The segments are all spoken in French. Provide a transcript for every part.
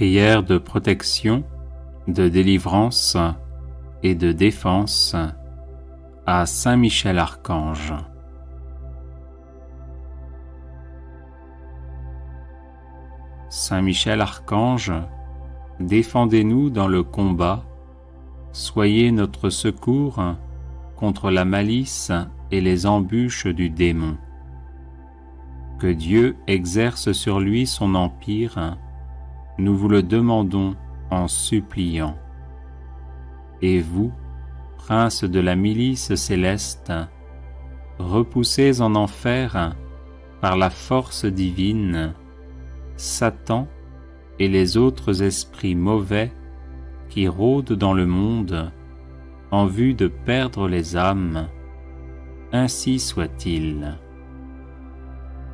Prière de protection, de délivrance et de défense à Saint Michel Archange. Saint Michel Archange, défendez-nous dans le combat, soyez notre secours contre la malice et les embûches du démon. Que Dieu exerce sur lui son empire, nous vous le demandons en suppliant. Et vous, princes de la milice céleste, repoussés en enfer par la force divine, Satan et les autres esprits mauvais qui rôdent dans le monde en vue de perdre les âmes, ainsi soit-il.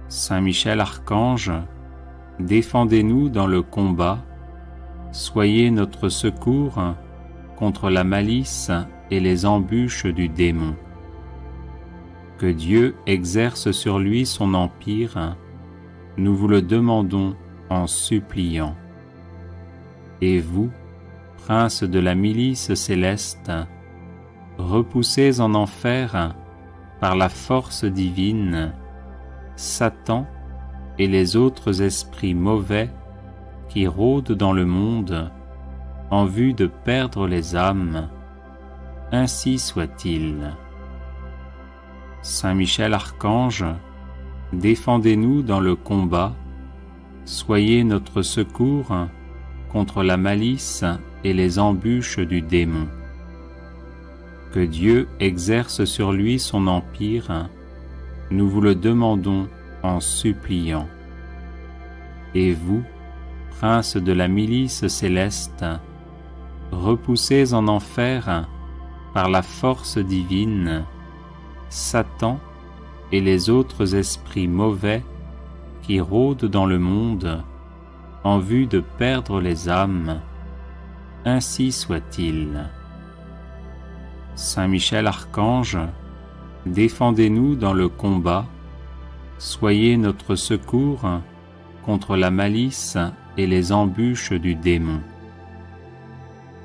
Saint Michel Archange, défendez-nous dans le combat, soyez notre secours contre la malice et les embûches du démon. Que Dieu exerce sur lui son empire, nous vous le demandons en suppliant. Et vous, princes de la milice céleste, repoussés en enfer par la force divine, Satan et les autres esprits mauvais qui rôdent dans le monde en vue de perdre les âmes, ainsi soit-il. Saint Michel Archange, défendez-nous dans le combat, soyez notre secours contre la malice et les embûches du démon. Que Dieu exerce sur lui son empire, nous vous le demandons en suppliant. Et vous, princes de la milice céleste, repoussés en enfer par la force divine, Satan et les autres esprits mauvais qui rôdent dans le monde en vue de perdre les âmes, ainsi soit-il. Saint Michel Archange, défendez-nous dans le combat, soyez notre secours contre la malice et les embûches du démon.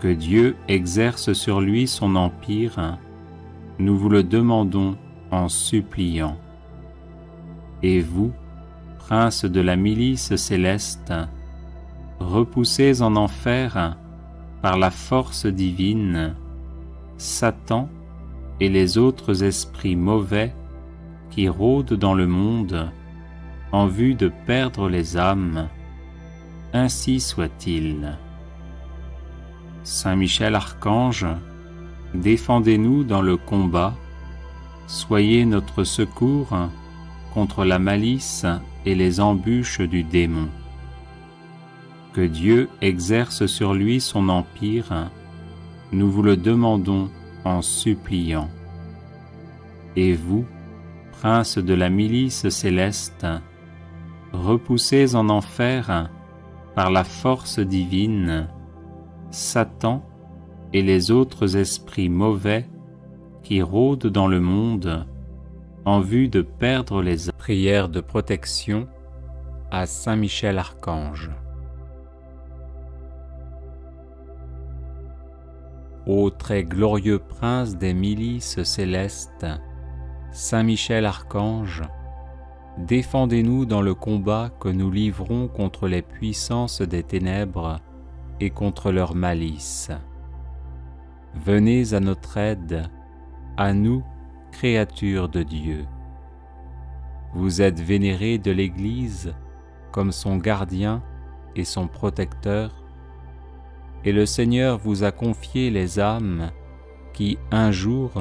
Que Dieu exerce sur lui son empire, nous vous le demandons en suppliant. Et vous, princes de la milice céleste, repoussés en enfer par la force divine, Satan et les autres esprits mauvais qui rôdent dans le monde en vue de perdre les âmes, ainsi soit-il. Saint Michel Archange, défendez-nous dans le combat, soyez notre secours contre la malice et les embûches du démon. Que Dieu exerce sur lui son empire, nous vous le demandons en suppliant. Et vous, princes de la milice céleste, repoussés en enfer par la force divine, Satan et les autres esprits mauvais qui rôdent dans le monde en vue de perdre les âmes. Prière de protection à Saint Michel Archange. Ô très glorieux prince des milices célestes, Saint Michel Archange, défendez-nous dans le combat que nous livrons contre les puissances des ténèbres et contre leur malice. Venez à notre aide, à nous, créatures de Dieu. Vous êtes vénérés de l'Église comme son gardien et son protecteur, et le Seigneur vous a confié les âmes qui, un jour,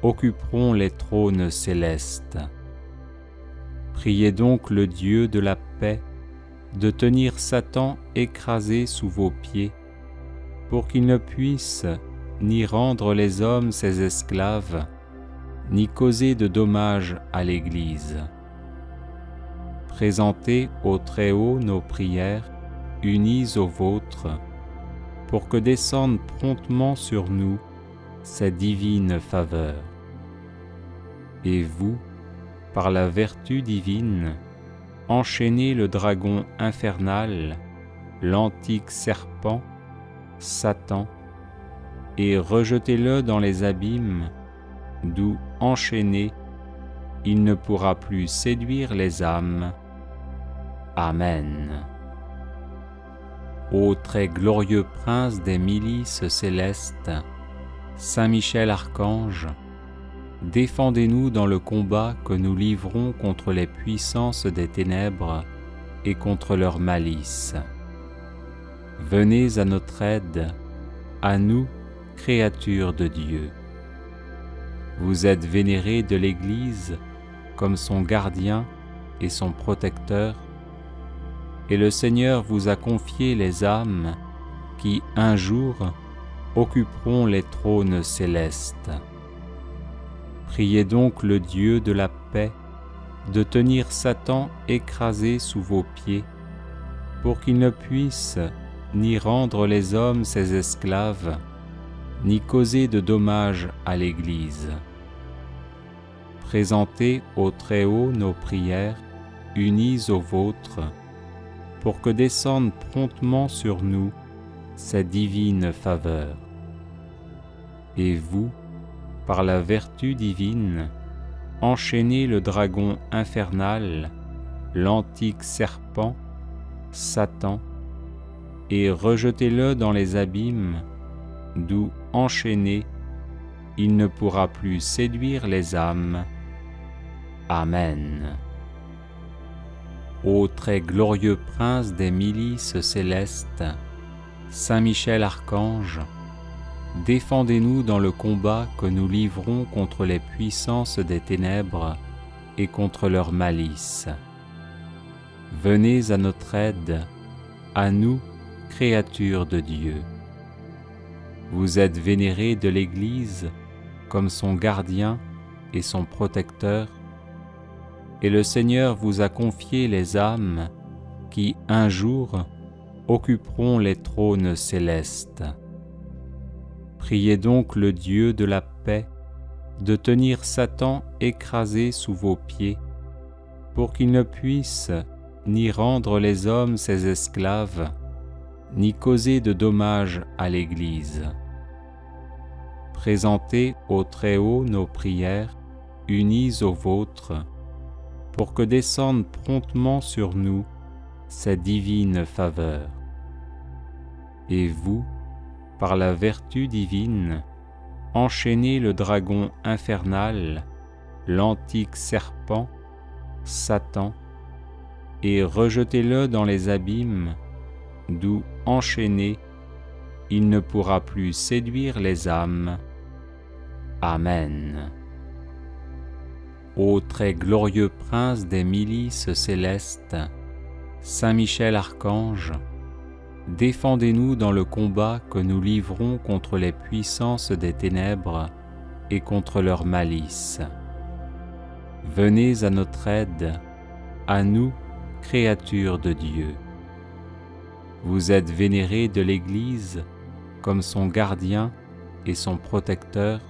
occuperont les trônes célestes. Priez donc le Dieu de la paix de tenir Satan écrasé sous vos pieds, pour qu'il ne puisse ni rendre les hommes ses esclaves, ni causer de dommages à l'Église. Présentez au Très-Haut nos prières, unies aux vôtres, pour que descende promptement sur nous sa divine faveur. Et vous, par la vertu divine, enchaînez le dragon infernal, l'antique serpent, Satan, et rejetez-le dans les abîmes, d'où, enchaîné, il ne pourra plus séduire les âmes. Amen. Ô très glorieux prince des milices célestes, Saint Michel Archange, défendez-nous dans le combat que nous livrons contre les puissances des ténèbres et contre leur malice. Venez à notre aide, à nous, créatures de Dieu. Vous êtes vénérés de l'Église comme son gardien et son protecteur, et le Seigneur vous a confié les âmes qui, un jour, occuperont les trônes célestes. Priez donc le Dieu de la paix de tenir Satan écrasé sous vos pieds, pour qu'il ne puisse ni rendre les hommes ses esclaves, ni causer de dommages à l'Église. Présentez au Très-Haut nos prières, unies aux vôtres, pour que descende promptement sur nous sa divine faveur. Et vous, par la vertu divine, enchaînez le dragon infernal, l'antique serpent, Satan, et rejetez-le dans les abîmes, d'où, enchaîné, il ne pourra plus séduire les âmes. Amen. Ô très glorieux prince des milices célestes, Saint Michel Archange, défendez-nous dans le combat que nous livrons contre les puissances des ténèbres et contre leur malice. Venez à notre aide, à nous, créatures de Dieu. Vous êtes vénérés de l'Église comme son gardien et son protecteur, et le Seigneur vous a confié les âmes qui, un jour, occuperont les trônes célestes. Priez donc le Dieu de la paix de tenir Satan écrasé sous vos pieds, pour qu'il ne puisse ni rendre les hommes ses esclaves, ni causer de dommages à l'Église. Présentez au Très-Haut nos prières, unies aux vôtres, pour que descende promptement sur nous sa divine faveur. Et vous, par la vertu divine, enchaînez le dragon infernal, l'antique serpent, Satan, et rejetez-le dans les abîmes, d'où, enchaîné, il ne pourra plus séduire les âmes. Amen. Ô très glorieux prince des milices célestes, Saint Michel Archange, défendez-nous dans le combat que nous livrons contre les puissances des ténèbres et contre leur malice. Venez à notre aide, à nous, créatures de Dieu. Vous êtes vénérés de l'Église comme son gardien et son protecteur,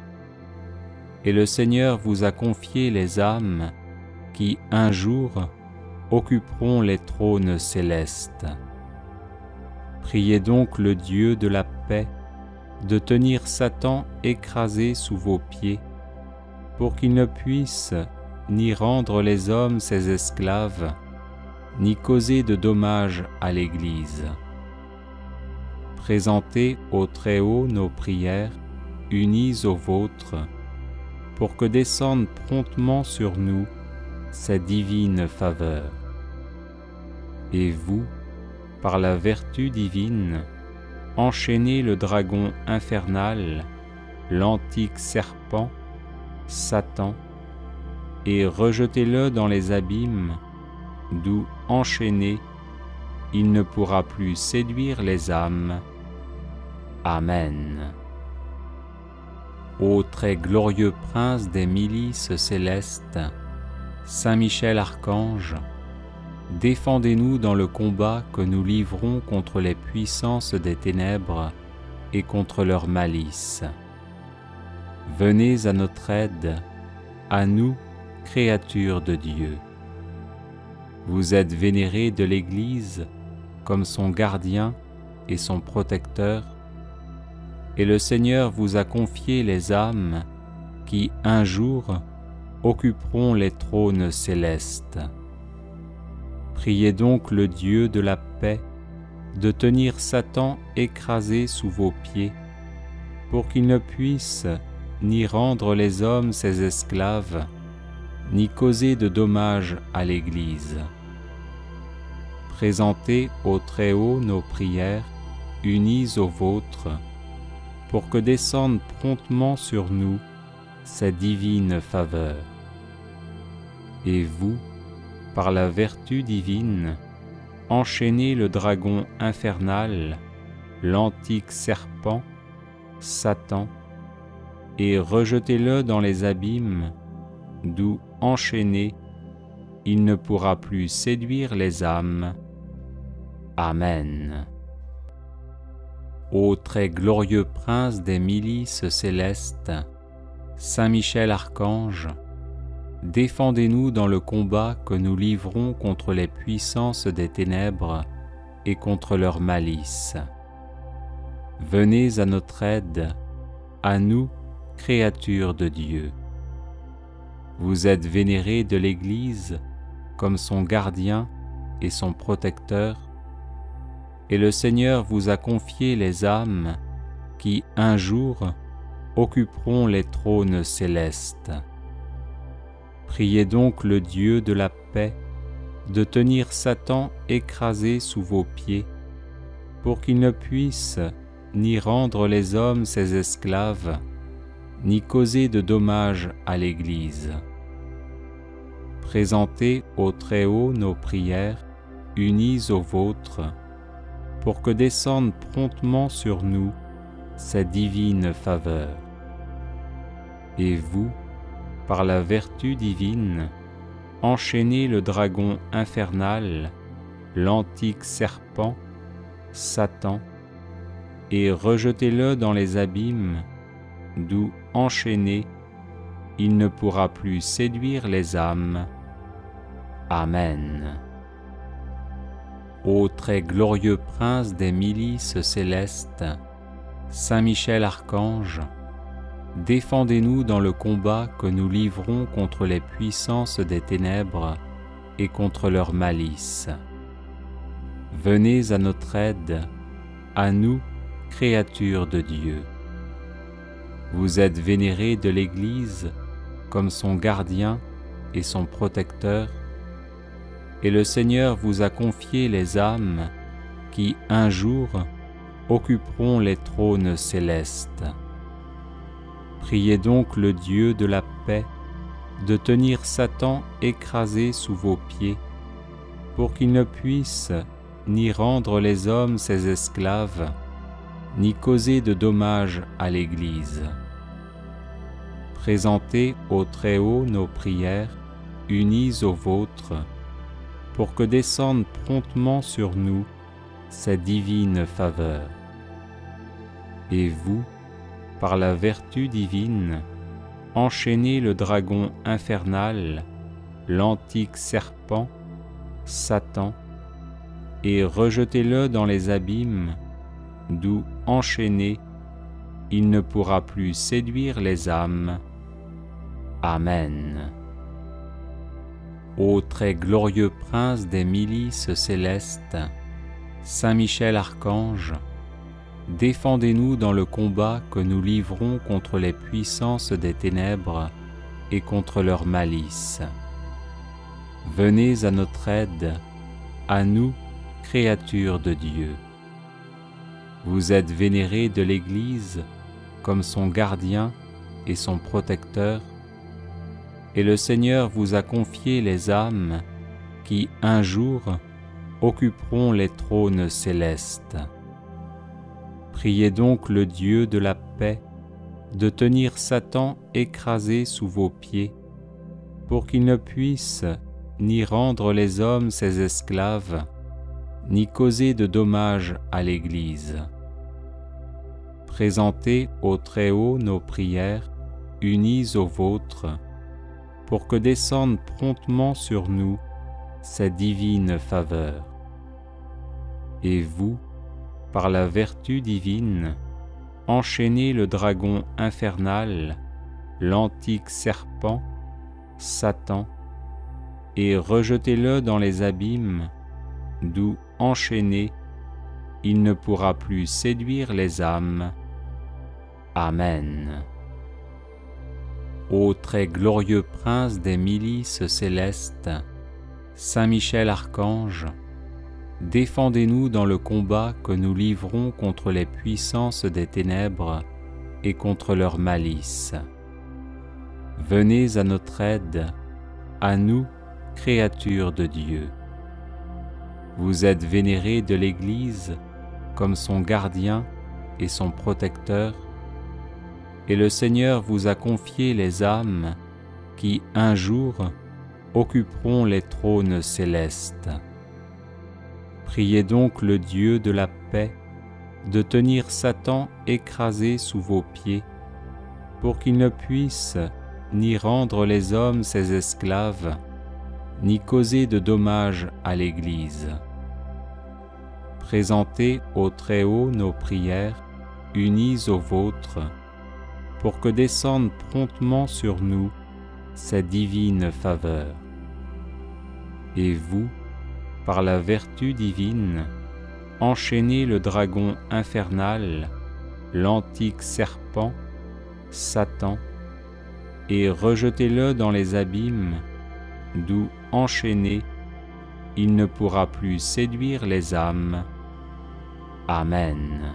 et le Seigneur vous a confié les âmes qui, un jour, occuperont les trônes célestes. Priez donc le Dieu de la paix de tenir Satan écrasé sous vos pieds, pour qu'il ne puisse ni rendre les hommes ses esclaves, ni causer de dommages à l'Église. Présentez au Très-Haut nos prières, unies aux vôtres, pour que descende promptement sur nous sa divine faveur. Et vous, par la vertu divine, enchaînez le dragon infernal, l'antique serpent, Satan, et rejetez-le dans les abîmes, d'où, enchaîné, il ne pourra plus séduire les âmes. Amen. Ô très glorieux prince des milices célestes, Saint Michel Archange, défendez-nous dans le combat que nous livrons contre les puissances des ténèbres et contre leur malice. Venez à notre aide, à nous, créatures de Dieu. Vous êtes vénérés de l'Église comme son gardien et son protecteur, et le Seigneur vous a confié les âmes qui, un jour, occuperont les trônes célestes. Priez donc le Dieu de la paix de tenir Satan écrasé sous vos pieds, pour qu'il ne puisse ni rendre les hommes ses esclaves, ni causer de dommages à l'Église. Présentez au Très-Haut nos prières, unies aux vôtres, pour que descende promptement sur nous sa divine faveur. Et vous, par la vertu divine, enchaînez le dragon infernal, l'antique serpent, Satan, et rejetez-le dans les abîmes, d'où, enchaîné, il ne pourra plus séduire les âmes. Amen. Ô très glorieux prince des milices célestes, Saint Michel Archange, défendez-nous dans le combat que nous livrons contre les puissances des ténèbres et contre leur malice. Venez à notre aide, à nous, créatures de Dieu. Vous êtes vénérés de l'Église comme son gardien et son protecteur, et le Seigneur vous a confié les âmes qui, un jour, occuperont les trônes célestes. Priez donc le Dieu de la paix de tenir Satan écrasé sous vos pieds, pour qu'il ne puisse ni rendre les hommes ses esclaves, ni causer de dommages à l'Église. Présentez au Très-Haut nos prières, unies aux vôtres, pour que descende promptement sur nous sa divine faveur. Et vous, par la vertu divine, enchaînez le dragon infernal, l'antique serpent, Satan, et rejetez-le dans les abîmes, d'où, enchaîné, il ne pourra plus séduire les âmes. Amen. Ô très glorieux prince des milices célestes, Saint Michel Archange, défendez-nous dans le combat que nous livrons contre les puissances des ténèbres et contre leur malice. Venez à notre aide, à nous, créatures de Dieu. Vous êtes vénérés de l'Église comme son gardien et son protecteur, et le Seigneur vous a confié les âmes qui, un jour, occuperont les trônes célestes. Priez donc le Dieu de la paix de tenir Satan écrasé sous vos pieds, pour qu'il ne puisse ni rendre les hommes ses esclaves, ni causer de dommages à l'Église. Présentez au Très-Haut nos prières, unies aux vôtres, pour que descende promptement sur nous sa divine faveur. Et vous, par la vertu divine, enchaînez le dragon infernal, l'antique serpent, Satan, et rejetez-le dans les abîmes, d'où, enchaîné, il ne pourra plus séduire les âmes. Amen. Ô très glorieux prince des milices célestes, Saint Michel Archange, défendez-nous dans le combat que nous livrons contre les puissances des ténèbres et contre leur malice. Venez à notre aide, à nous, créatures de Dieu. Vous êtes vénérés de l'Église comme son gardien et son protecteur, et le Seigneur vous a confié les âmes qui, un jour, occuperont les trônes célestes. Priez donc le Dieu de la paix de tenir Satan écrasé sous vos pieds, pour qu'il ne puisse ni rendre les hommes ses esclaves, ni causer de dommages à l'Église. Présentez au Très-Haut nos prières, unies aux vôtres, pour que descende promptement sur nous sa divine faveur. Et vous, par la vertu divine, enchaînez le dragon infernal, l'antique serpent, Satan, et rejetez-le dans les abîmes, d'où, enchaîné, il ne pourra plus séduire les âmes. Amen. Ô très glorieux prince des milices célestes, Saint Michel Archange, défendez-nous dans le combat que nous livrons contre les puissances des ténèbres et contre leur malice. Venez à notre aide, à nous, créatures de Dieu. Vous êtes vénérés de l'Église comme son gardien et son protecteur, et le Seigneur vous a confié les âmes qui, un jour, occuperont les trônes célestes. Priez donc le Dieu de la paix de tenir Satan écrasé sous vos pieds, pour qu'il ne puisse ni rendre les hommes ses esclaves, ni causer de dommages à l'Église. Présentez au Très-Haut nos prières, unies aux vôtres, pour que descende promptement sur nous sa divine faveur. Et vous, par la vertu divine, enchaînez le dragon infernal, l'antique serpent, Satan, et rejetez-le dans les abîmes, d'où, enchaîné, il ne pourra plus séduire les âmes. Amen.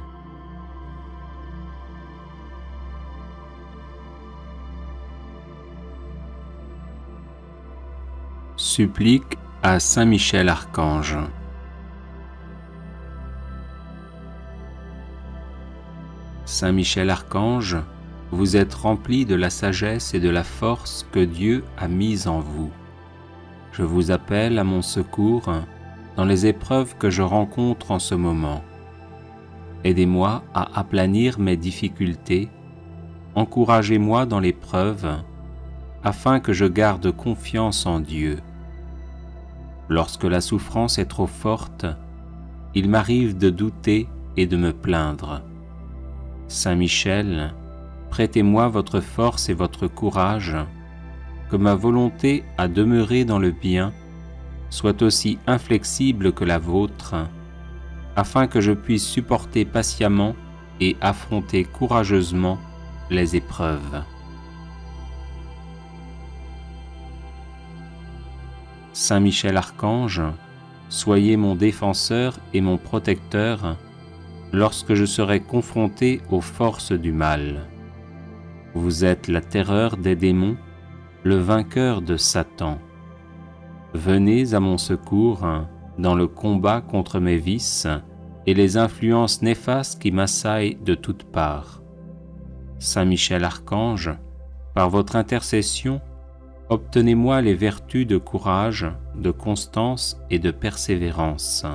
Supplique à Saint Michel Archange. Saint Michel Archange, vous êtes rempli de la sagesse et de la force que Dieu a mise en vous. Je vous appelle à mon secours dans les épreuves que je rencontre en ce moment. Aidez-moi à aplanir mes difficultés, encouragez-moi dans l'épreuve, afin que je garde confiance en Dieu. Lorsque la souffrance est trop forte, il m'arrive de douter et de me plaindre. Saint Michel, prêtez-moi votre force et votre courage, que ma volonté à demeurer dans le bien soit aussi inflexible que la vôtre, afin que je puisse supporter patiemment et affronter courageusement les épreuves. Saint Michel Archange, soyez mon défenseur et mon protecteur lorsque je serai confronté aux forces du mal. Vous êtes la terreur des démons, le vainqueur de Satan. Venez à mon secours dans le combat contre mes vices et les influences néfastes qui m'assaillent de toutes parts. Saint Michel Archange, par votre intercession, obtenez-moi les vertus de courage, de constance et de persévérance.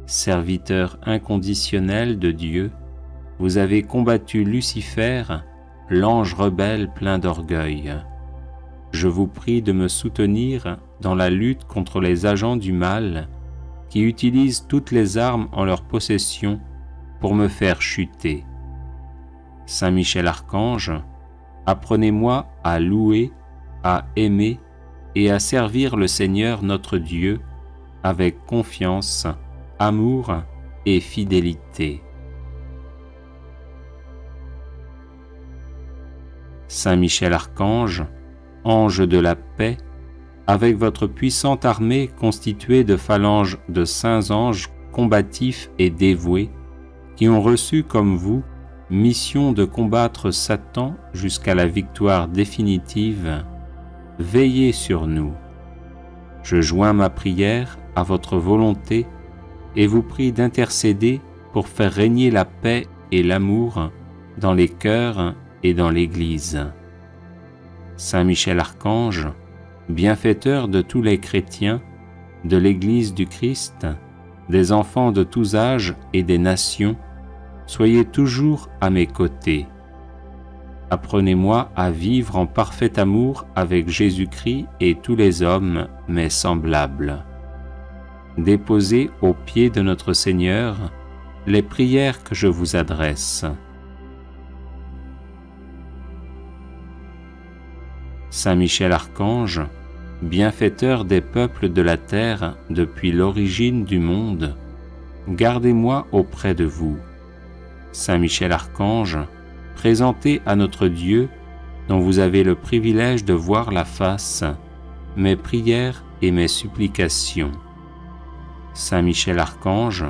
Serviteur inconditionnel de Dieu, vous avez combattu Lucifer, l'ange rebelle plein d'orgueil. Je vous prie de me soutenir dans la lutte contre les agents du mal qui utilisent toutes les armes en leur possession pour me faire chuter. Saint Michel Archange, apprenez-moi à louer, à aimer et à servir le Seigneur notre Dieu avec confiance, amour et fidélité. Saint Michel Archange, ange de la paix, avec votre puissante armée constituée de phalanges de saints anges combatifs et dévoués, qui ont reçu comme vous mission de combattre Satan jusqu'à la victoire définitive, veillez sur nous. Je joins ma prière à votre volonté et vous prie d'intercéder pour faire régner la paix et l'amour dans les cœurs et dans l'Église. Saint Michel Archange, bienfaiteur de tous les chrétiens, de l'Église du Christ, des enfants de tous âges et des nations, soyez toujours à mes côtés. Apprenez-moi à vivre en parfait amour avec Jésus-Christ et tous les hommes, mes semblables. déposez aux pieds de notre Seigneur les prières que je vous adresse. Saint Michel Archange, bienfaiteur des peuples de la terre depuis l'origine du monde, gardez-moi auprès de vous. Saint Michel Archange, présenté à notre Dieu, dont vous avez le privilège de voir la face, mes prières et mes supplications. Saint Michel Archange,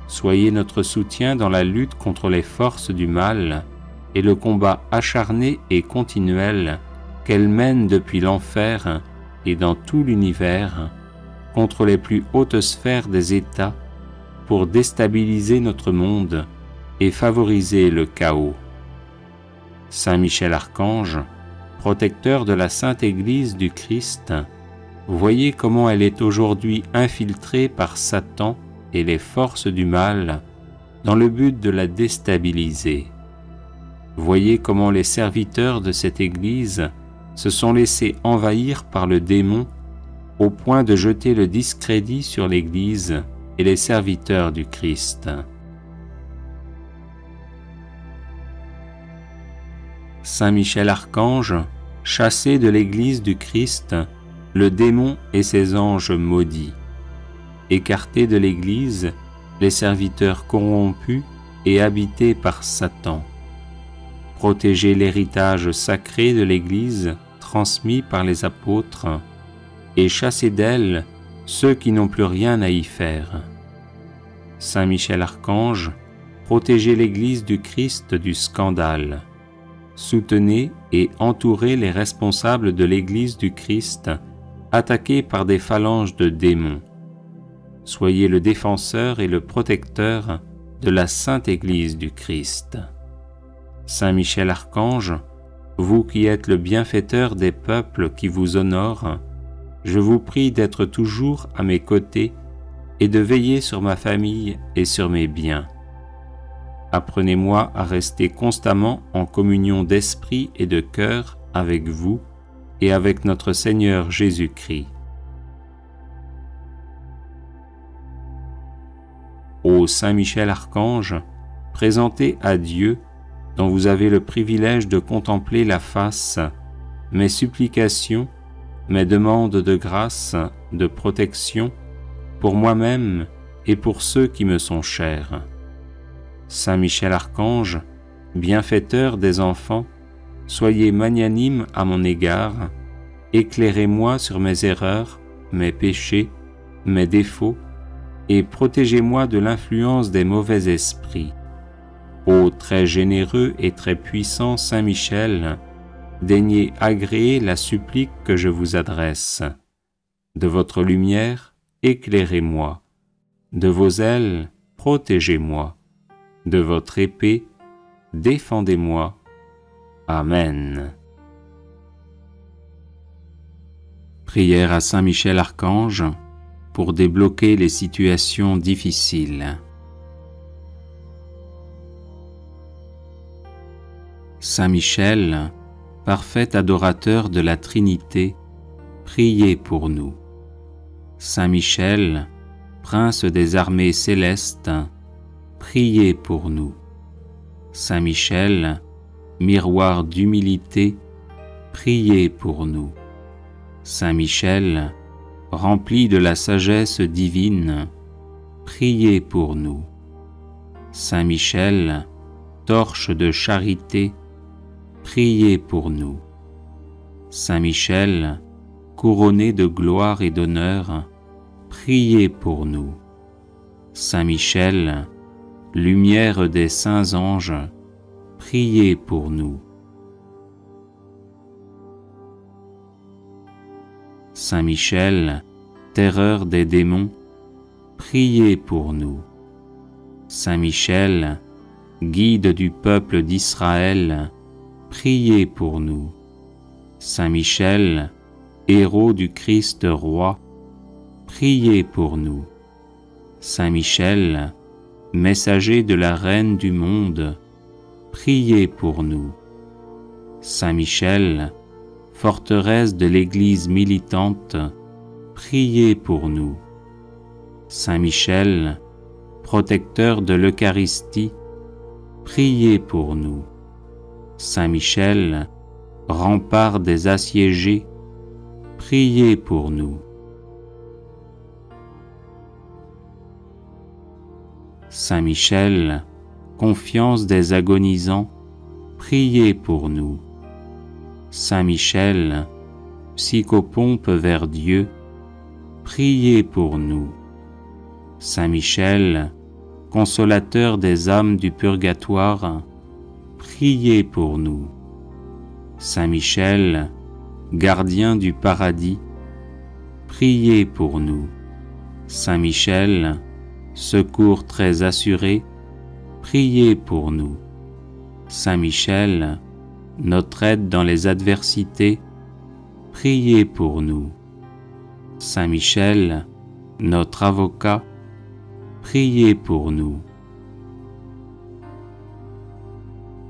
soyez notre soutien dans la lutte contre les forces du mal et le combat acharné et continuel qu'elles mènent depuis l'enfer et dans tout l'univers contre les plus hautes sphères des États pour déstabiliser notre monde et favoriser le chaos. Saint Michel Archange, protecteur de la Sainte Église du Christ, voyez comment elle est aujourd'hui infiltrée par Satan et les forces du mal dans le but de la déstabiliser. Voyez comment les serviteurs de cette Église se sont laissés envahir par le démon au point de jeter le discrédit sur l'Église et les serviteurs du Christ. Saint Michel Archange, chassez de l'Église du Christ le démon et ses anges maudits. Écartez de l'Église les serviteurs corrompus et habités par Satan. Protégez l'héritage sacré de l'Église transmis par les apôtres et chassez d'elle ceux qui n'ont plus rien à y faire. Saint Michel Archange, protégez l'Église du Christ du scandale. Soutenez et entourez les responsables de l'Église du Christ attaqués par des phalanges de démons. Soyez le défenseur et le protecteur de la Sainte Église du Christ. Saint Michel Archange, vous qui êtes le bienfaiteur des peuples qui vous honorent, je vous prie d'être toujours à mes côtés et de veiller sur ma famille et sur mes biens. Apprenez-moi à rester constamment en communion d'esprit et de cœur avec vous et avec notre Seigneur Jésus-Christ. Ô Saint Michel Archange, présenté à Dieu, dont vous avez le privilège de contempler la face, mes supplications, mes demandes de grâce, de protection, pour moi-même et pour ceux qui me sont chers. Saint Michel Archange, bienfaiteur des enfants, soyez magnanime à mon égard, éclairez-moi sur mes erreurs, mes péchés, mes défauts, et protégez-moi de l'influence des mauvais esprits. Ô très généreux et très puissant Saint Michel, daignez agréer la supplique que je vous adresse. De votre lumière, éclairez-moi. De vos ailes, protégez-moi. De votre épée, défendez-moi. Amen. Prière à Saint Michel Archange pour débloquer les situations difficiles. Saint Michel, parfait adorateur de la Trinité, priez pour nous. Saint Michel, prince des armées célestes, priez pour nous. Saint Michel, miroir d'humilité, priez pour nous. Saint Michel, rempli de la sagesse divine, priez pour nous. Saint Michel, torche de charité, priez pour nous. Saint Michel, couronné de gloire et d'honneur, priez pour nous. Saint Michel, lumière des saints anges, priez pour nous. Saint Michel, terreur des démons, priez pour nous. Saint Michel, guide du peuple d'Israël, priez pour nous. Saint Michel, héros du Christ roi, priez pour nous. Saint Michel, messager de la Reine du monde, priez pour nous. Saint Michel, forteresse de l'Église militante, priez pour nous. Saint Michel, protecteur de l'Eucharistie, priez pour nous. Saint Michel, rempart des assiégés, priez pour nous. Saint Michel, confiance des agonisants, priez pour nous. Saint Michel, psychopompe vers Dieu, priez pour nous. Saint Michel, consolateur des âmes du purgatoire, priez pour nous. Saint Michel, gardien du paradis, priez pour nous. Saint Michel, secours très assuré, priez pour nous. Saint Michel, notre aide dans les adversités, priez pour nous. Saint Michel, notre avocat, priez pour nous.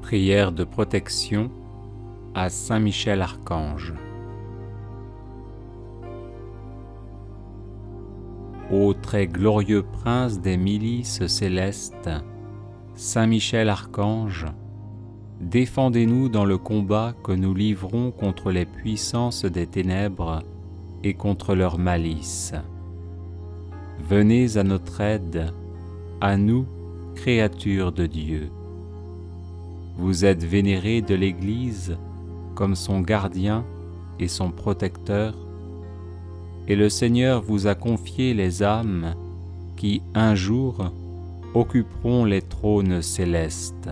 Prière de protection à Saint Michel Archange. Ô très glorieux prince des milices célestes, Saint Michel Archange, défendez-nous dans le combat que nous livrons contre les puissances des ténèbres et contre leur malice. Venez à notre aide, à nous, créatures de Dieu. Vous êtes vénérés de l'Église comme son gardien et son protecteur, et le Seigneur vous a confié les âmes qui, un jour, occuperont les trônes célestes.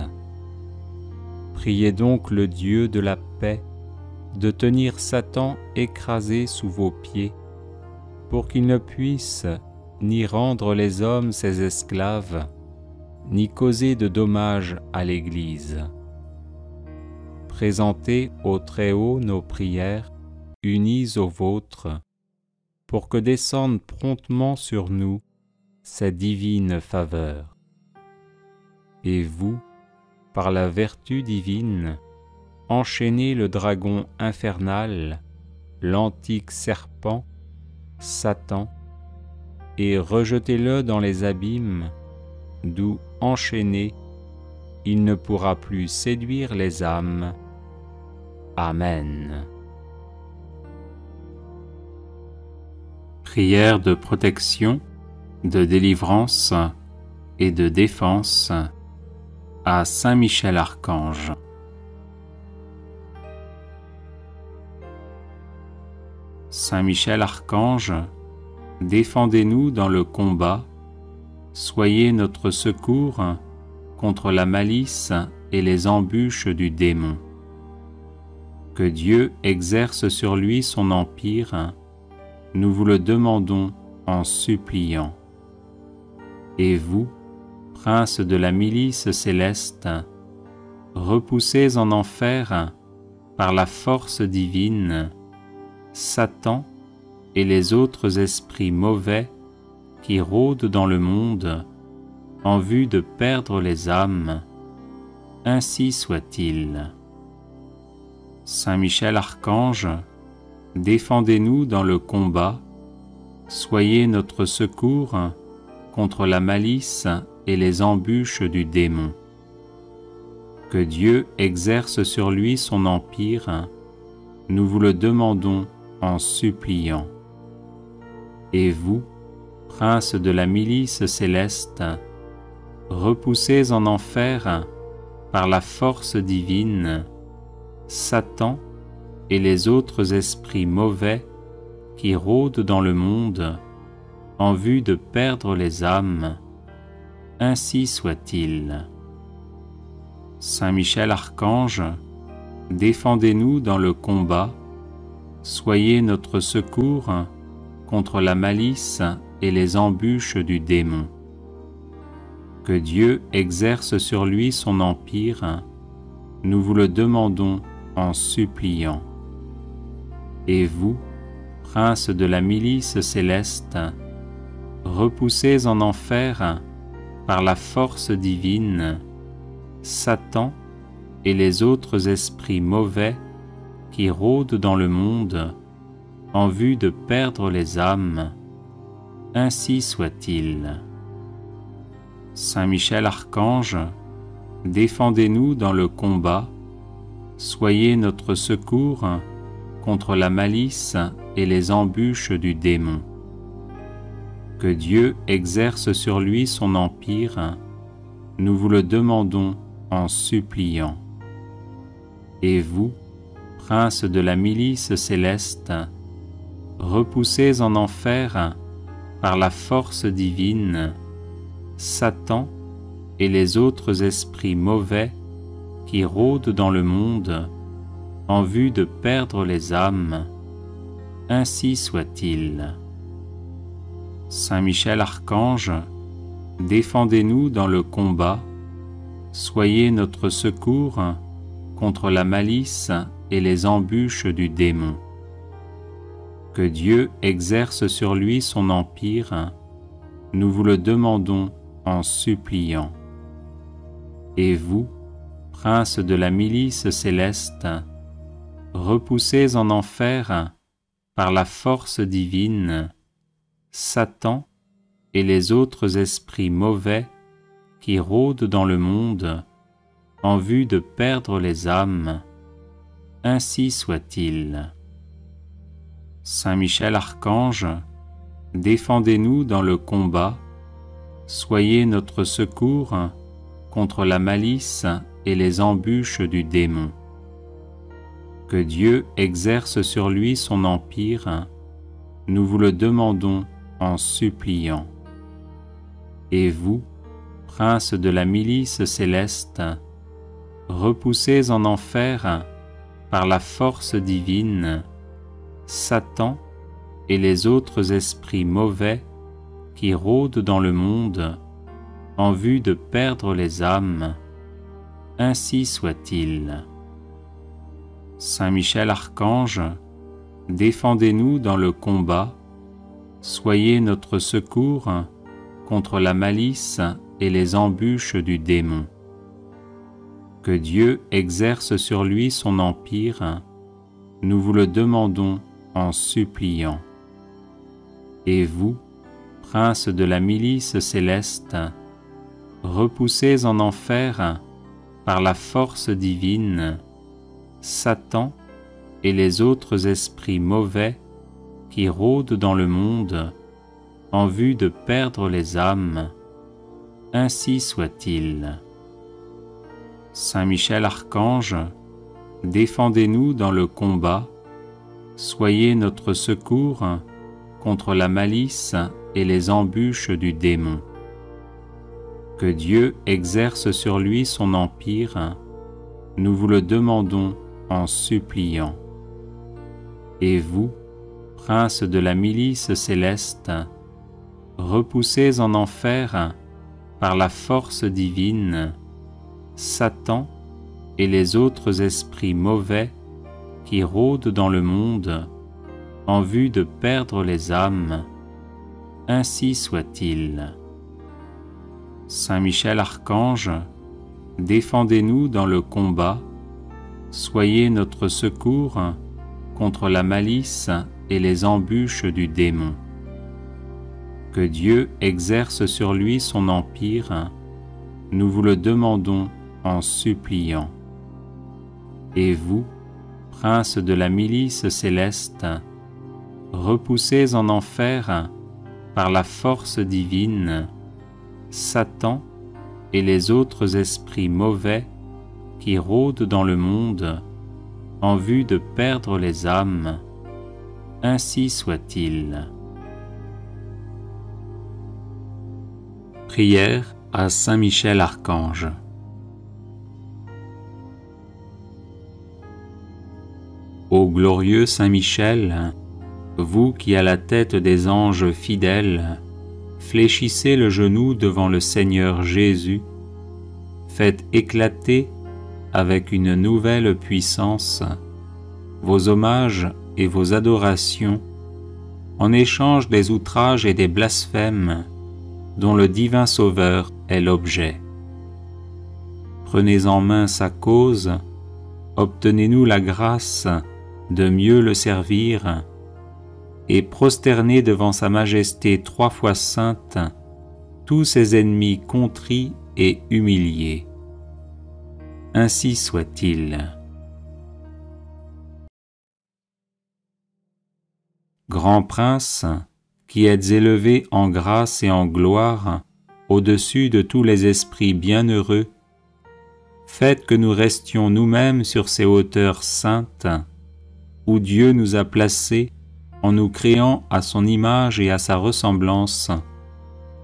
Priez donc le Dieu de la paix de tenir Satan écrasé sous vos pieds, pour qu'il ne puisse ni rendre les hommes ses esclaves, ni causer de dommages à l'Église. Présentez au Très-Haut nos prières, unies aux vôtres, pour que descende promptement sur nous sa divine faveur. Et vous, par la vertu divine, enchaînez le dragon infernal, l'antique serpent, Satan, et rejetez-le dans les abîmes, d'où, enchaîné, il ne pourra plus séduire les âmes. Amen. Prière de protection, de délivrance et de défense à Saint Michel Archange. Saint Michel Archange, défendez-nous dans le combat, soyez notre secours contre la malice et les embûches du démon. Que Dieu exerce sur lui son empire, nous vous le demandons en suppliant. Et vous, princes de la milice céleste, repoussez en enfer, par la force divine, Satan et les autres esprits mauvais qui rôdent dans le monde en vue de perdre les âmes. Ainsi soit-il. Saint Michel Archange, défendez-nous dans le combat, soyez notre secours contre la malice et les embûches du démon. Que Dieu exerce sur lui son empire, nous vous le demandons en suppliant. Et vous, princes de la milice céleste, repoussez en enfer, par la force divine, Satan et les autres esprits mauvais qui rôdent dans le monde en vue de perdre les âmes. Ainsi soit-il. Saint Michel Archange, défendez-nous dans le combat, soyez notre secours contre la malice et les embûches du démon. Que Dieu exerce sur lui son empire, nous vous le demandons en suppliant. Et vous, princes de la milice céleste, repoussez en enfer, par la force divine, Satan et les autres esprits mauvais qui rôdent dans le monde en vue de perdre les âmes. ainsi soit-il. Saint Michel Archange, défendez-nous dans le combat, soyez notre secours contre la malice et les embûches du démon. Que Dieu exerce sur lui son empire, nous vous le demandons en suppliant. Et vous, prince de la milice céleste, repoussez en enfer par la force divine Satan et les autres esprits mauvais qui rôdent dans le monde en vue de perdre les âmes, ainsi soit-il. Saint Michel Archange, défendez-nous dans le combat, soyez notre secours contre la malice et les embûches du démon. Que Dieu exerce sur lui son empire, nous vous le demandons en suppliant. Et vous, prince de la milice céleste, repoussez en enfer par la force divine Satan et les autres esprits mauvais qui rôdent dans le monde en vue de perdre les âmes, ainsi soit-il. Saint Michel Archange, défendez-nous dans le combat, soyez notre secours contre la malice et les embûches du démon. Que Dieu exerce sur lui son empire, nous vous le demandons en suppliant. Et vous, prince de la milice céleste, repoussez en enfer par la force divine Satan et les autres esprits mauvais qui rôdent dans le monde en vue de perdre les âmes, ainsi soit-il. Saint Michel Archange, défendez-nous dans le combat, soyez notre secours contre la malice et les embûches du démon. Que Dieu exerce sur lui son empire, nous vous le demandons en suppliant. Et vous, prince de la milice céleste, repoussez en enfer par la force divine Satan et les autres esprits mauvais qui rôdent dans le monde en vue de perdre les âmes, ainsi soit-il. Saint Michel Archange, défendez-nous dans le combat, soyez notre secours contre la malice et les embûches du démon. Que Dieu exerce sur lui son empire, nous vous le demandons en suppliant. Et vous, prince de la milice céleste, repoussez en enfer par la force divine Satan et les autres esprits mauvais qui rôdent dans le monde en vue de perdre les âmes, ainsi soit-il. Saint Michel Archange, défendez-nous dans le combat, soyez notre secours contre la malice et les embûches du démon. Que Dieu exerce sur lui son empire, nous vous le demandons en suppliant. Et vous, prince de la milice céleste, repoussez en enfer par la force divine Satan et les autres esprits mauvais qui rôdent dans le monde en vue de perdre les âmes, ainsi soit-il. Prière à Saint Michel Archange. Ô glorieux Saint Michel, vous qui à la tête des anges fidèles fléchissez le genou devant le Seigneur Jésus, faites éclater avec une nouvelle puissance vos hommages et vos adorations en échange des outrages et des blasphèmes dont le divin Sauveur est l'objet. Prenez en main sa cause, obtenez-nous la grâce de mieux le servir et prosterner devant sa majesté 3 fois sainte tous ses ennemis contrits et humiliés. Ainsi soit-il. Grand Prince, qui êtes élevé en grâce et en gloire au-dessus de tous les esprits bienheureux, faites que nous restions nous-mêmes sur ces hauteurs saintes où Dieu nous a placés en nous créant à son image et à sa ressemblance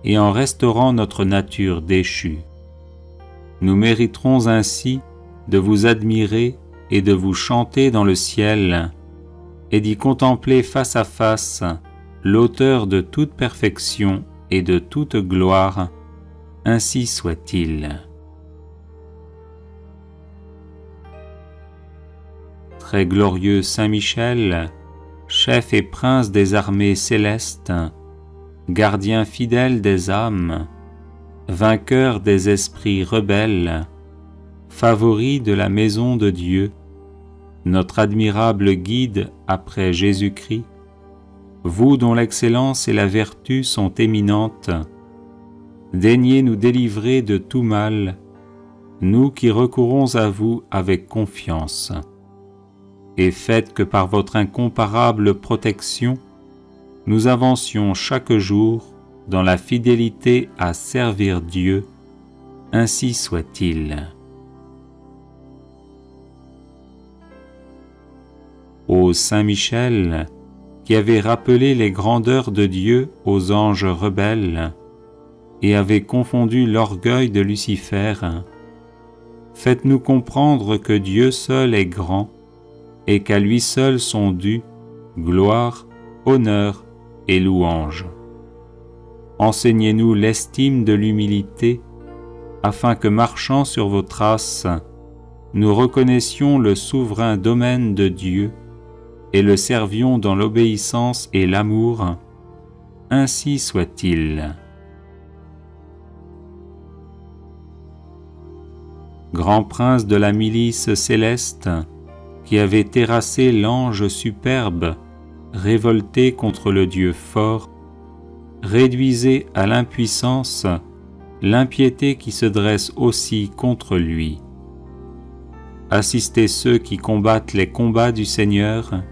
et en restaurant notre nature déchue. Nous mériterons ainsi de vous admirer et de vous chanter dans le ciel et d'y contempler face à face l'auteur de toute perfection et de toute gloire, ainsi soit-il. Très glorieux Saint Michel, chef et prince des armées célestes, gardien fidèle des âmes, vainqueur des esprits rebelles, favori de la maison de Dieu, notre admirable guide après Jésus-Christ, vous dont l'excellence et la vertu sont éminentes, daignez nous délivrer de tout mal, nous qui recourons à vous avec confiance. Et faites que par votre incomparable protection, nous avancions chaque jour dans la fidélité à servir Dieu, ainsi soit-il. Ô Saint Michel, qui avez rappelé les grandeurs de Dieu aux anges rebelles et avez confondu l'orgueil de Lucifer, faites-nous comprendre que Dieu seul est grand et qu'à lui seul sont dus gloire, honneur et louange. Enseignez-nous l'estime de l'humilité, afin que marchant sur vos traces, nous reconnaissions le souverain domaine de Dieu et le servions dans l'obéissance et l'amour, ainsi soit-il. Grand prince de la milice céleste, qui avait terrassé l'ange superbe, révolté contre le Dieu fort, réduisez à l'impuissance l'impiété qui se dresse aussi contre lui. Assistez ceux qui combattent les combats du Seigneur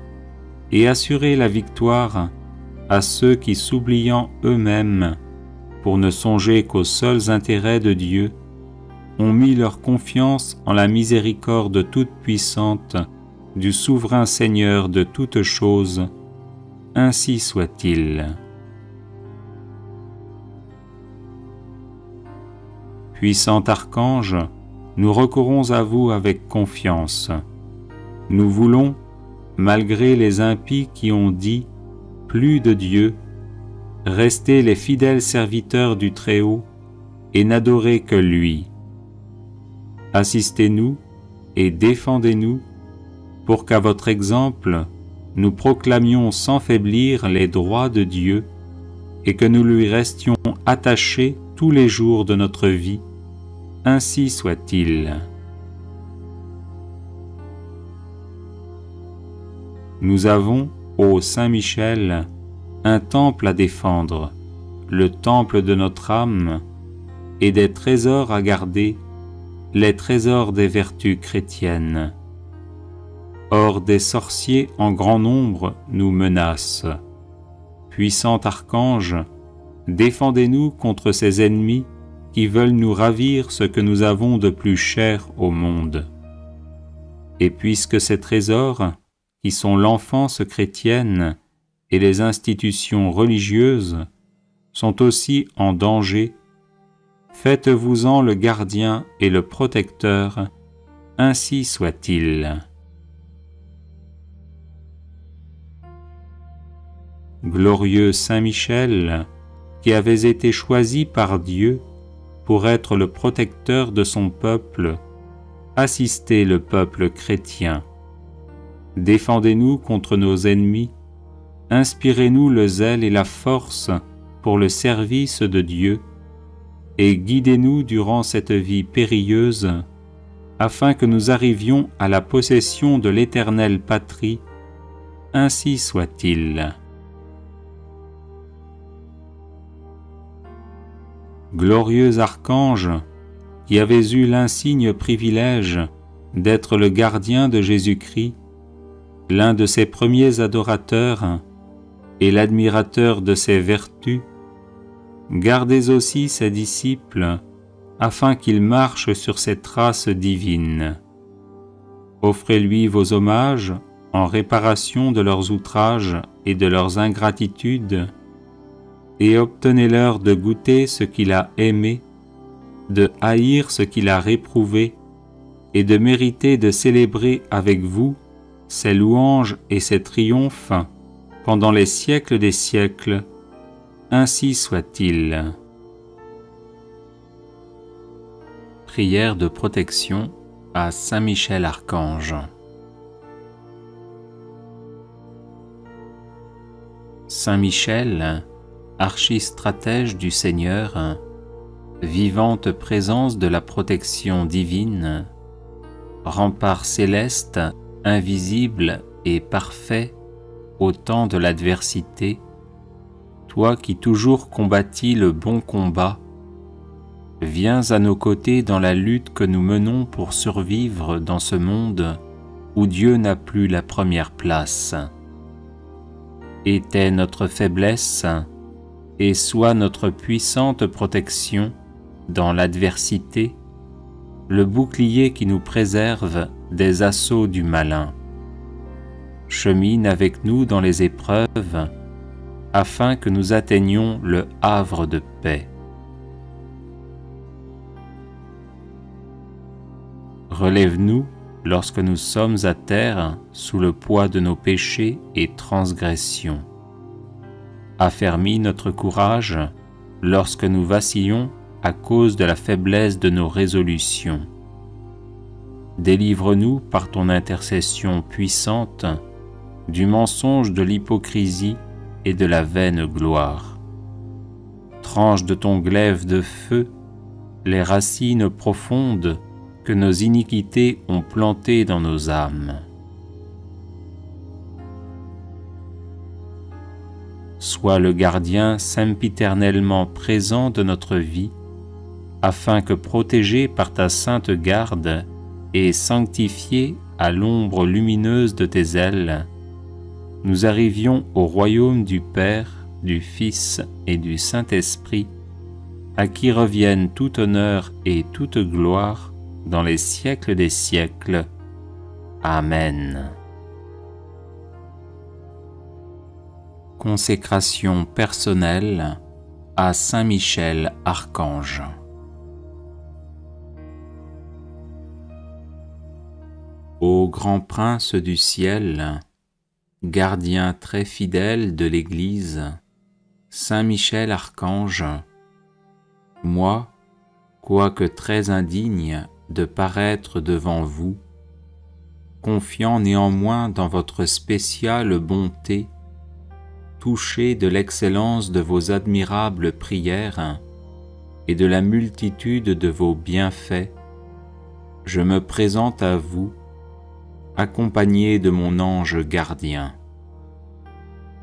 et assurez la victoire à ceux qui, s'oubliant eux-mêmes, pour ne songer qu'aux seuls intérêts de Dieu, ont mis leur confiance en la miséricorde toute-puissante du souverain Seigneur de toutes choses, ainsi soit-il. Puissant archange, nous recourons à vous avec confiance. Nous voulons, malgré les impies qui ont dit « plus de Dieu », rester les fidèles serviteurs du Très-Haut et n'adorer que lui. Assistez-nous et défendez-nous pour qu'à votre exemple, nous proclamions sans faiblir les droits de Dieu et que nous lui restions attachés tous les jours de notre vie. Ainsi soit-il. Nous avons, ô Saint Michel, un temple à défendre, le temple de notre âme, et des trésors à garder, les trésors des vertus chrétiennes. Or des sorciers en grand nombre nous menacent. Puissant archange, défendez-nous contre ces ennemis qui veulent nous ravir ce que nous avons de plus cher au monde. Et puisque ces trésors, qui sont l'enfance chrétienne et les institutions religieuses, sont aussi en danger, faites-vous-en le gardien et le protecteur, ainsi soit-il. Glorieux Saint Michel, qui avez été choisi par Dieu pour être le protecteur de son peuple, assistez le peuple chrétien. Défendez-nous contre nos ennemis, inspirez-nous le zèle et la force pour le service de Dieu, et guidez-nous durant cette vie périlleuse, afin que nous arrivions à la possession de l'éternelle patrie, ainsi soit-il. Glorieux archange, qui avez eu l'insigne privilège d'être le gardien de Jésus-Christ, l'un de ses premiers adorateurs et l'admirateur de ses vertus, gardez aussi ses disciples afin qu'ils marchent sur ses traces divines. Offrez-lui vos hommages en réparation de leurs outrages et de leurs ingratitudes, et obtenez-leur de goûter ce qu'il a aimé, de haïr ce qu'il a réprouvé, et de mériter de célébrer avec vous ses louanges et ses triomphes pendant les siècles des siècles. Ainsi soit-il. Prière de protection à Saint Michel Archange. Saint Michel, archistratège du Seigneur, vivante présence de la protection divine, rempart céleste, invisible et parfait au temps de l'adversité, toi qui toujours combattis le bon combat, viens à nos côtés dans la lutte que nous menons pour survivre dans ce monde où Dieu n'a plus la première place. Était notre faiblesse et sois notre puissante protection dans l'adversité, le bouclier qui nous préserve des assauts du malin. Chemine avec nous dans les épreuves, afin que nous atteignions le havre de paix. Relève-nous lorsque nous sommes à terre sous le poids de nos péchés et transgressions. Affermis notre courage lorsque nous vacillons à cause de la faiblesse de nos résolutions. Délivre-nous par ton intercession puissante du mensonge de l'hypocrisie et de la vaine gloire. Tranche de ton glaive de feu les racines profondes que nos iniquités ont plantées dans nos âmes. Sois le gardien sempiternellement présent de notre vie, afin que, protégés par ta sainte garde et sanctifiés à l'ombre lumineuse de tes ailes, nous arrivions au royaume du Père, du Fils et du Saint-Esprit, à qui reviennent tout honneur et toute gloire dans les siècles des siècles. Amen. Consécration personnelle à Saint Michel Archange. Ô grand prince du ciel, gardien très fidèle de l'Église, Saint Michel Archange, moi, quoique très indigne de paraître devant vous, confiant néanmoins dans votre spéciale bonté, touché de l'excellence de vos admirables prières et de la multitude de vos bienfaits, je me présente à vous, accompagné de mon ange gardien.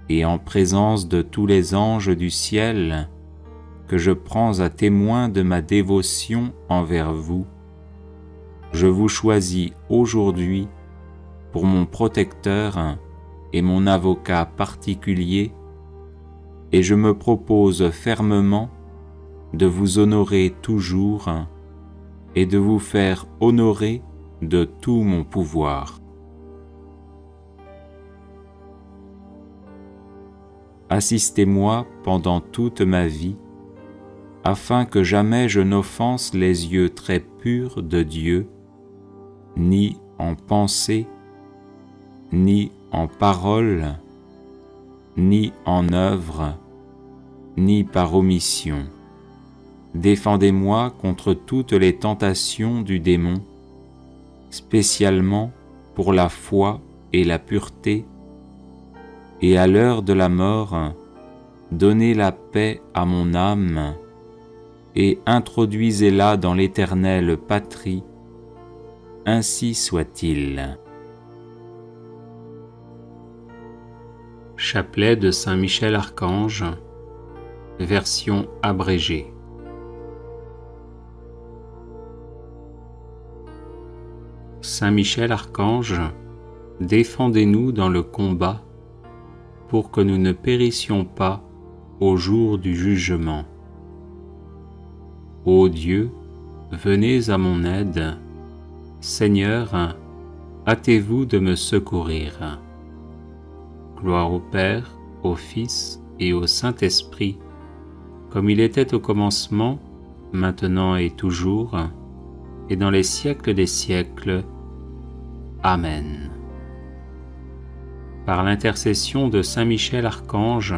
Et en présence de tous les anges du ciel, que je prends à témoin de ma dévotion envers vous, je vous choisis aujourd'hui pour mon protecteur et mon avocat particulier, et je me propose fermement de vous honorer toujours et de vous faire honorer de tout mon pouvoir. Assistez-moi pendant toute ma vie, afin que jamais je n'offense les yeux très purs de Dieu, ni en pensée, ni en parole, ni en œuvre, ni par omission. Défendez-moi contre toutes les tentations du démon, spécialement pour la foi et la pureté, et à l'heure de la mort, donnez la paix à mon âme et introduisez-la dans l'éternelle patrie. Ainsi soit-il. Chapelet de Saint Michel Archange, version abrégée. Saint Michel Archange, défendez-nous dans le combat, pour que nous ne périssions pas au jour du jugement. Ô Dieu, venez à mon aide. Seigneur, hâtez-vous de me secourir. Gloire au Père, au Fils et au Saint-Esprit, comme il était au commencement, maintenant et toujours, et dans les siècles des siècles. Amen. Par l'intercession de Saint Michel Archange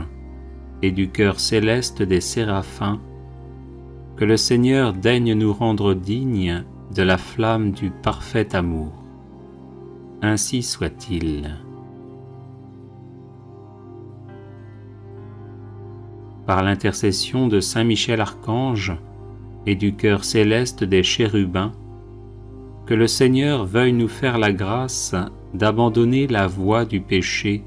et du cœur céleste des séraphins, que le Seigneur daigne nous rendre dignes de la flamme du parfait amour. Ainsi soit-il. Par l'intercession de Saint Michel Archange et du cœur céleste des chérubins, que le Seigneur veuille nous faire la grâce d'abandonner la voie du péché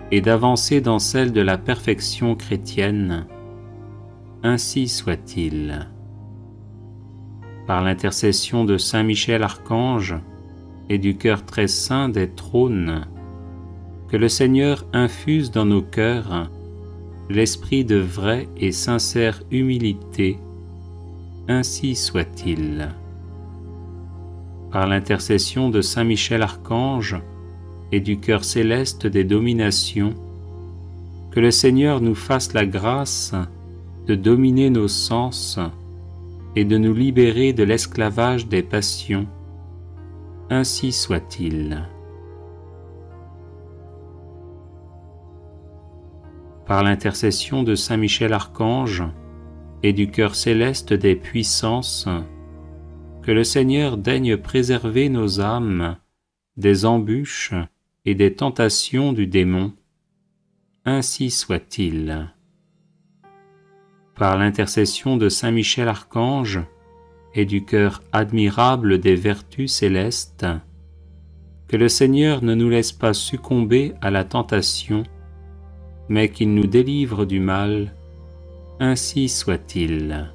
et d'avancer dans celle de la perfection chrétienne. Ainsi soit-il. Par l'intercession de Saint Michel Archange et du cœur très saint des trônes, que le Seigneur infuse dans nos cœurs l'esprit de vraie et sincère humilité. Ainsi soit-il. Par l'intercession de Saint Michel Archange et du cœur céleste des dominations, que le Seigneur nous fasse la grâce de dominer nos sens et de nous libérer de l'esclavage des passions. Ainsi soit-il. Par l'intercession de Saint Michel Archange et du cœur céleste des puissances, que le Seigneur daigne préserver nos âmes des embûches et des tentations du démon. Ainsi soit-il. Par l'intercession de Saint Michel Archange et du cœur admirable des vertus célestes, que le Seigneur ne nous laisse pas succomber à la tentation, mais qu'il nous délivre du mal. Ainsi soit-il.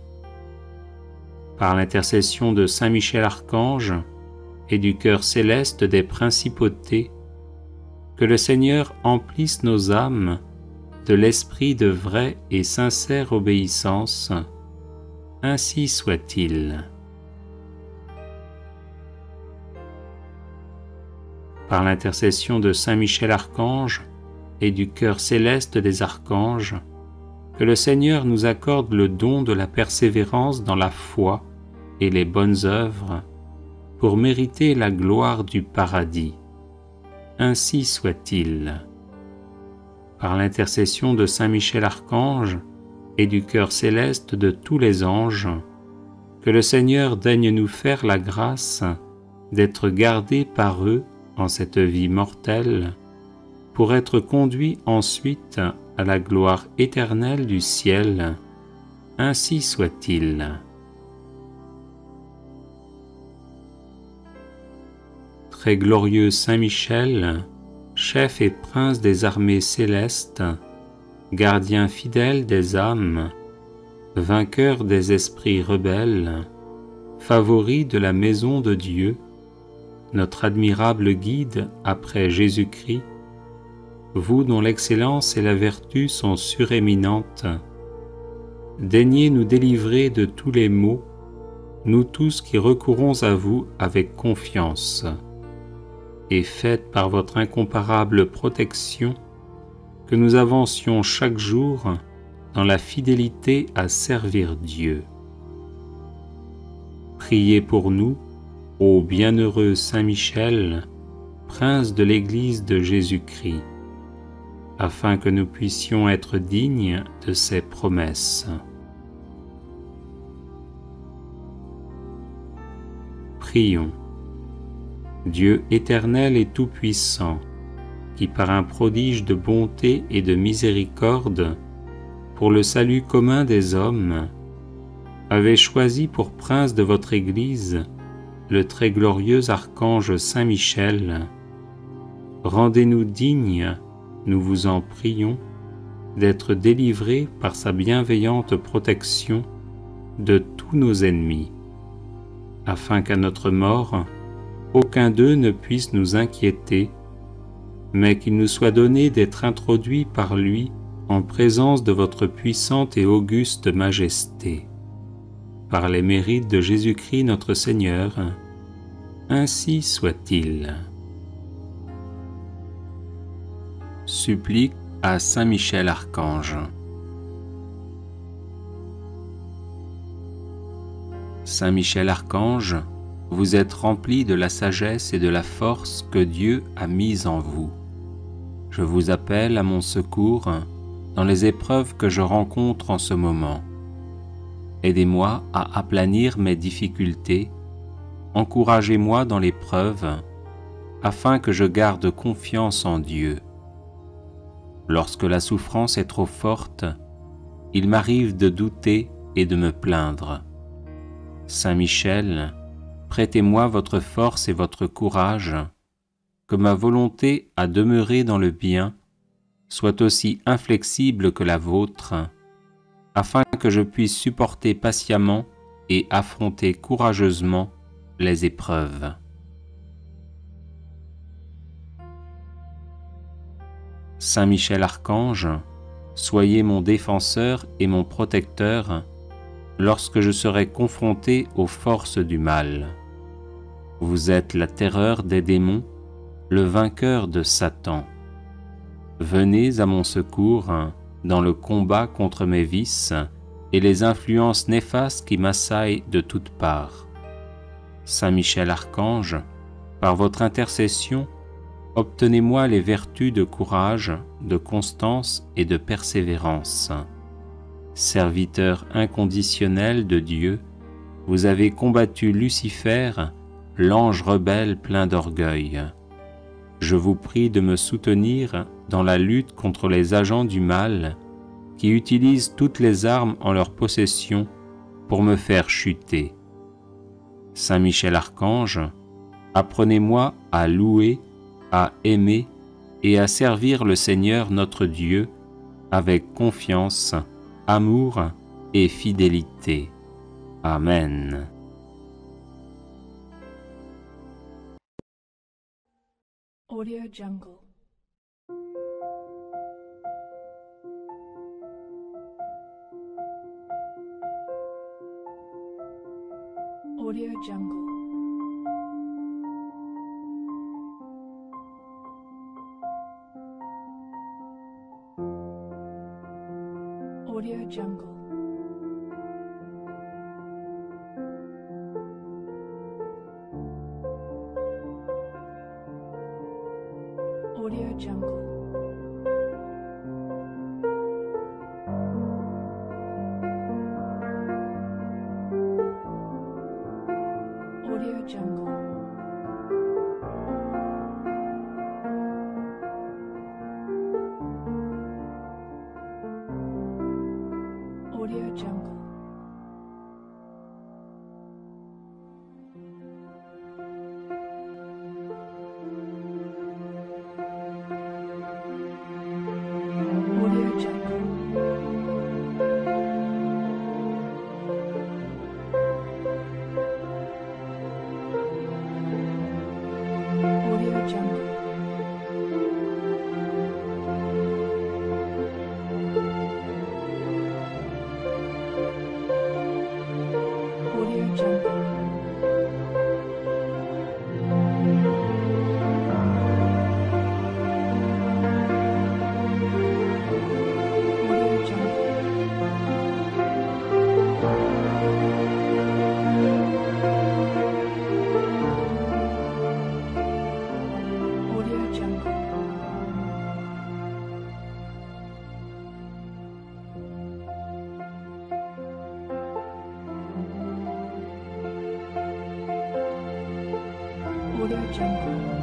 Par l'intercession de Saint Michel Archange et du cœur céleste des principautés, que le Seigneur emplisse nos âmes de l'esprit de vraie et sincère obéissance. Ainsi soit-il. Par l'intercession de Saint Michel Archange et du cœur céleste des archanges, que le Seigneur nous accorde le don de la persévérance dans la foi et les bonnes œuvres pour mériter la gloire du paradis. Ainsi soit-il. Par l'intercession de Saint Michel Archange et du cœur céleste de tous les anges, que le Seigneur daigne nous faire la grâce d'être gardés par eux en cette vie mortelle, pour être conduits ensuite à la gloire éternelle du ciel. Ainsi soit-il. Très glorieux Saint Michel, chef et prince des armées célestes, gardien fidèle des âmes, vainqueur des esprits rebelles, favori de la maison de Dieu, notre admirable guide après Jésus-Christ, vous dont l'excellence et la vertu sont suréminentes, daignez nous délivrer de tous les maux, nous tous qui recourons à vous avec confiance, et faites par votre incomparable protection que nous avancions chaque jour dans la fidélité à servir Dieu. Priez pour nous, ô bienheureux Saint Michel, prince de l'Église de Jésus-Christ, afin que nous puissions être dignes de ses promesses. Prions. Dieu éternel et tout-puissant, qui par un prodige de bonté et de miséricorde, pour le salut commun des hommes, avez choisi pour prince de votre Église le très glorieux archange Saint Michel, rendez-nous dignes, nous vous en prions, d'être délivrés par sa bienveillante protection de tous nos ennemis, afin qu'à notre mort, aucun d'eux ne puisse nous inquiéter, mais qu'il nous soit donné d'être introduits par lui en présence de votre puissante et auguste majesté. Par les mérites de Jésus-Christ notre Seigneur, ainsi soit-il. Supplique à Saint Michel Archange. Saint Michel Archange, vous êtes rempli de la sagesse et de la force que Dieu a mise en vous. Je vous appelle à mon secours dans les épreuves que je rencontre en ce moment. Aidez-moi à aplanir mes difficultés, encouragez-moi dans l'épreuve, afin que je garde confiance en Dieu. Lorsque la souffrance est trop forte, il m'arrive de douter et de me plaindre. Saint Michel, prêtez-moi votre force et votre courage, que ma volonté à demeurer dans le bien soit aussi inflexible que la vôtre, afin que je puisse supporter patiemment et affronter courageusement les épreuves. Saint Michel Archange, soyez mon défenseur et mon protecteur lorsque je serai confronté aux forces du mal. Vous êtes la terreur des démons, le vainqueur de Satan. Venez à mon secours dans le combat contre mes vices et les influences néfastes qui m'assaillent de toutes parts. Saint Michel Archange, par votre intercession, obtenez-moi les vertus de courage, de constance et de persévérance. Serviteur inconditionnel de Dieu, vous avez combattu Lucifer, l'ange rebelle plein d'orgueil. Je vous prie de me soutenir dans la lutte contre les agents du mal qui utilisent toutes les armes en leur possession pour me faire chuter. Saint Michel Archange, apprenez-moi à louer, à aimer et à servir le Seigneur notre Dieu avec confiance, amour et fidélité. Amen. Audio Jungle. Audio Jungle. Audio Jungle. Audio Jungle. Audio Jungle. Audio Jungle. Audio Jungle. Audio Jungle. Audio Jungle. Audio Jungle. Audio Jungle. Audio Jungle.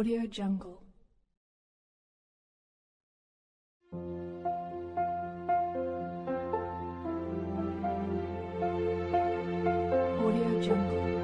Audio Jungle. Audio Jungle.